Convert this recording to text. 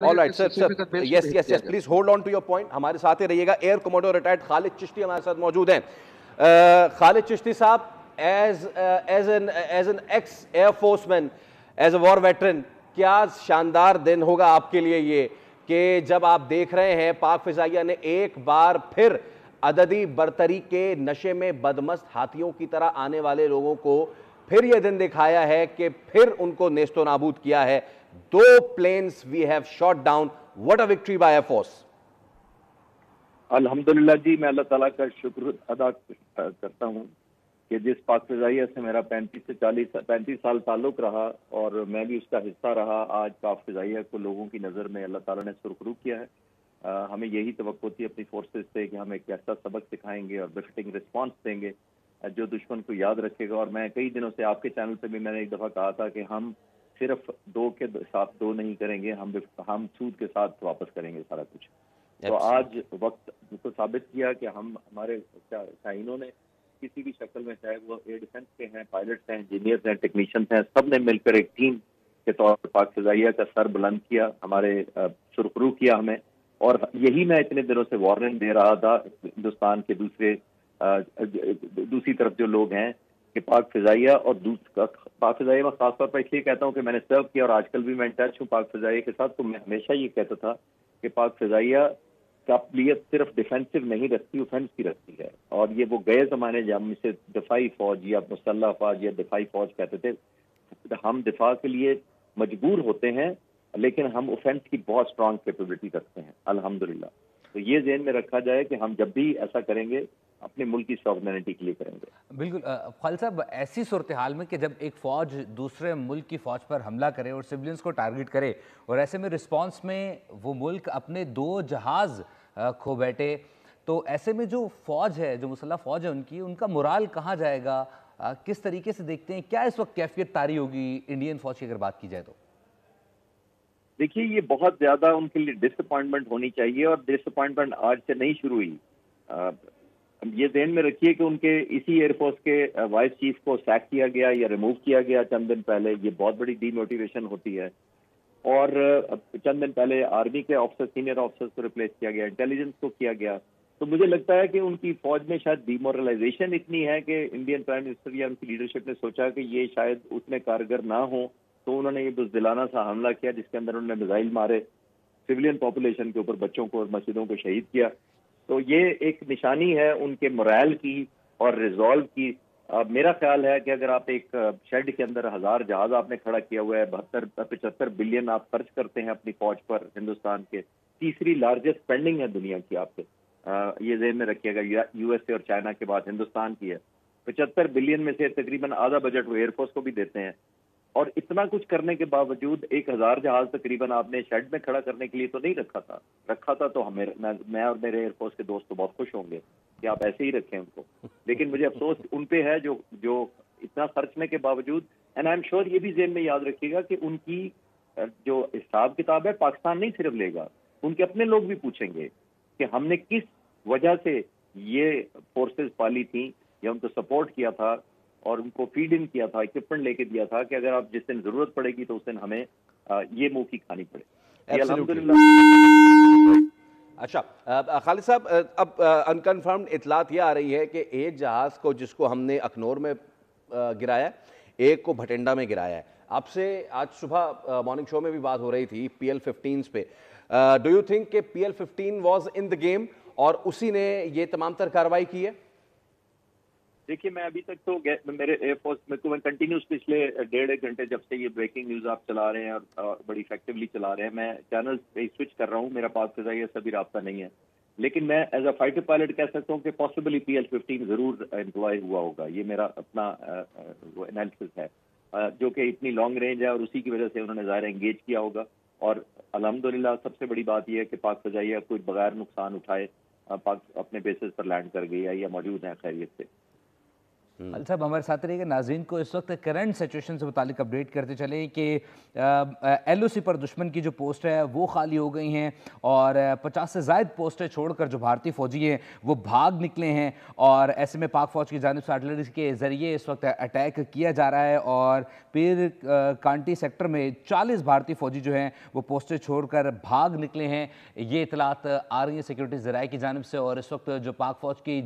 All right, sir. Yes, yes, yes. Please hold on to your point. हमारे साथ ही रहिएगा. Air commodore retired Khalid Chishti हमारे साथ मौजूद हैं. खालिद चिश्ती साहब, as an ex Air Forceman, as a war veteran, क्या शानदार दिन होगा आपके लिए ये कि जब आप देख रहे हैं पाक फिजाइया ने एक बार फिर अददी बरतरी के नशे में बदमस्त हाथियों की तरह आने वाले लोगों को फिर ये दिन दिखाया है कि फिर उनको नेस्तो नाबूद किया है. 2 planes we have shot down. What a victory by Air Force. अल्हम्दुलिल्लाह जी, मैं अल्लाह ताला का शुक्र अदा करता हूँ कि जिस पाक फिजाइया से मेरा 35 साल ताल्लुक रहा और मैं भी उसका हिस्सा रहा, आज पाक फिजाइया को लोगों की नज़र में अल्लाह ताला ने सुरखरू किया है. हमें यही तवक्को थी अपनी फोर्सेस से कि हम एक ऐसा सबक सिखाएंगे और बेफिटिंग रिस्पांस देंगे जो दुश्मन को याद रखेगा. और मैं कई दिनों से आपके चैनल पे भी मैंने एक दफ़ा कहा था कि हम सिर्फ 2 के साथ 2 नहीं करेंगे, हम सूद के साथ वापस करेंगे सारा कुछ. तो आज वक्त तो साबित किया कि हम हमारे शाहीनों ने किसी भी शक्ल में, चाहे वो एयर डिफेंस के हैं, पायलट्स हैं, इंजीनियर्स हैं, टेक्नीशियंस हैं, सब ने मिलकर एक टीम के तौर पर पाक फिजाइया का सर बुलंद किया, हमारे सुरखरू किया हमें. और यही मैं इतने दिनों से वार्निंग दे रहा था हिंदुस्तान के दूसरी तरफ जो लोग हैं कि पाक फिजाइया और पाक फिजाइया में खासतौर पर इसलिए कहता हूँ कि मैंने सर्व किया और आजकल भी मैं टच हूँ पाक फिजाइया के साथ. तो मैं हमेशा ये कहता था कि पाक फिजाइया काबिलियत सिर्फ डिफेंसिव नहीं रखती, ऑफेंस की रखती है. और ये वो गए जमाने जब हम इसे दिफाई फौज या मुसल्लह फौज या दिफाई फौज कहते थे. हम दिफा के लिए मजबूर होते हैं लेकिन हम ऑफेंस की बहुत स्ट्रांग कैपेबिलिटी रखते हैं अल्हम्दुलिल्लाह. तो ये ज़हन में रखा जाए कि हम जब भी ऐसा करेंगे अपने मुल्क की सॉवरेनिटी के लिए करेंगे. बिल्कुल खालिद साहब, ऐसी सूरत हाल में कि जब एक फ़ौज दूसरे मुल्क की फ़ौज पर हमला करे और सिविलियंस को टारगेट करे और ऐसे में रिस्पांस में वो मुल्क अपने 2 जहाज़ खो बैठे, तो ऐसे में जो फ़ौज है, जो मुसल्लह फ़ौज है उनका मोराल कहाँ जाएगा? किस तरीके से देखते हैं, क्या इस वक्त कैफियत तारी होगी इंडियन फ़ौज की अगर बात की जाए तो? देखिए, ये बहुत ज़्यादा उनके लिए डिसअपॉइंटमेंट होनी चाहिए और डिसअपॉइंटमेंट आज से नहीं शुरू हुई. ये ध्यान में रखिए कि उनके इसी एयरफोर्स के वाइस चीफ को सैक किया गया या रिमूव किया गया चंद दिन पहले. ये बहुत बड़ी डीमोटिवेशन होती है. और चंद दिन पहले आर्मी के ऑफिसर, सीनियर ऑफिसर्स को रिप्लेस किया गया, इंटेलिजेंस को किया गया. तो मुझे लगता है कि उनकी फौज में शायद डिमोरलाइजेशन इतनी है कि इंडियन प्राइम मिनिस्टर या उनकी लीडरशिप ने सोचा कि ये शायद उतने कारगर ना हो, तो उन्होंने ये बुज़दिलाना सा हमला किया जिसके अंदर उन्होंने मिसाइल मारे, सिविलियन पॉपुलेशन के ऊपर, बच्चों को और मस्जिदों को शहीद किया. तो ये एक निशानी है उनके मोरल की और रिजॉल्व की. मेरा ख्याल है कि अगर आप एक शेड के अंदर 1000 जहाज आपने खड़ा किया हुआ है, 75 बिलियन आप खर्च करते हैं अपनी फौज पर, हिंदुस्तान के तीसरी लार्जेस्ट स्पेंडिंग है दुनिया की आपके, ये ज़हन में रखिएगा. यूएसए और चाइना के बाद हिंदुस्तान की है. 75 बिलियन में से तकरीबन आधा बजट वो एयरफोर्स को भी देते हैं. और इतना कुछ करने के बावजूद 1000 जहाज तकरीबन आपने शेड में खड़ा करने के लिए तो नहीं रखा था. तो मैं और मेरे एयरफोर्स के दोस्त तो बहुत खुश होंगे कि आप ऐसे ही रखें उनको. लेकिन मुझे अफसोस उन पे है जो इतना खर्चने के बावजूद. एंड आई एम श्योर ये भी ज़हन में याद रखिएगा कि उनकी जो हिसाब किताब है पाकिस्तान नहीं सिर्फ लेगा, उनके अपने लोग भी पूछेंगे कि हमने किस वजह से ये फोर्सेस पाली थी या उनको सपोर्ट किया था और उनको फीड इन किया था, इक्विपमेंट लेके दिया था कि अगर आप जिस दिन जरूरत पड़ेगी तो उस दिन हमें ये मुंह की खानी पड़े. अच्छा खालिद साहब, अब अनकन्फर्म्ड इतलात ये आ रही है कि एक जहाज को जिसको हमने अखनौर में गिराया, एक को भटिंडा में गिराया है. आपसे आज सुबह मॉर्निंग शो में भी बात हो रही थी PL-15 पे. डू यू थिंक कि PL-15 was in the game और उसी ने ये तमाम तर कार्रवाई की है? देखिए, मैं अभी तक तो मेरे एयरफोर्स में मैं कंटिन्यूस पिछले 1.5 घंटे जब से ये ब्रेकिंग न्यूज आप चला रहे हैं और बड़ी इफेक्टिवली चला रहे हैं, मैं चैनल पे स्विच कर रहा हूँ. मेरा पाक फिजाइया से भी राब्ता नहीं है, लेकिन मैं एज अ फाइटर पायलट कह सकता हूँ कि पॉसिबली PL-15 जरूर एम्प्लॉय हुआ होगा. ये मेरा अपना एनालिसिस है जो कि इतनी लॉन्ग रेंज है और उसी की वजह से उन्होंने ज़ाहिर एंगेज किया होगा. और अल्हम्दुलिल्लाह सबसे बड़ी बात यह है कि पाक फिजाइया कोई बगैर नुकसान उठाए पाक अपने बेसिस पर लैंड कर गई है या मौजूद है खैरियत से. खालिद साहब हमारे साथ रहिएगा। नाज़रीन को इस वक्त करंट सिचुएशन से मुतालिक अपडेट करते चले कि LOC पर दुश्मन की जो पोस्ट है वो खाली हो गई हैं और 50 से ज़ायद पोस्टें छोड़कर जो भारतीय फ़ौजी हैं वो भाग निकले हैं और ऐसे में पाक फ़ौज की जानिब से आर्टिलरी के ज़रिए इस वक्त अटैक किया जा रहा है और पीर कांटी सेक्टर में 40 भारतीय फ़ौजी जो हैं वो पोस्टें छोड़कर भाग निकले हैं। ये इतलात आ रही हैं सिक्योरिटी ज़राए की जानिब से और इस वक्त जो पाक फ़ौज की